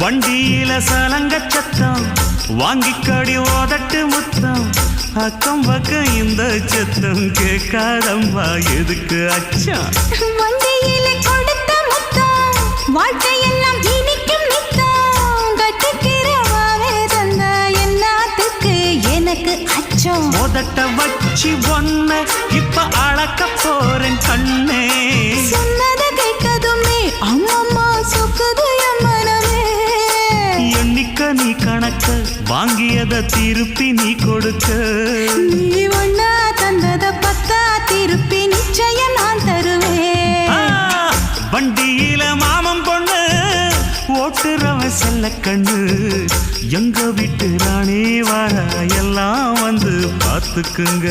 வண்டியில சலங்க சத்தம் வாங்கிக்கடி ஓதட்டு முத்தம் அக்கம் பக்கம் இந்த சத்தம் கேட்காதம்மா எதுக்கு அச்சம் வண்டியில கொடுத்த முத்தம் வாழ்க்கையெல்லாம் இனிக்கும் நித்தம் கட்டுக்கிறவாவே தந்த என்னத்துக்கு எனக்கு அச்சம் ஓதட்ட வச்சு ஒன்ன இப்ப அளக்க போறேன் கண்ணே சொன்னதை கேட்கதுமே அம்மம்மா சொக்குது என் மனமே எண்ணிக்க நீ கணக்க வாங்கியத திருப்பி நீ கொடுக்க நீ ஒன்னா தந்தத பத்தா திருப்பி நிச்சயம் நான் தருவேன் வண்டியில மாமன் பொண்ணு ஓட்டுறவன் செல்ல கண்ணு எங்க வீட்டு ராணி வாரா எல்லாம் வந்து பார்த்துக்குங்க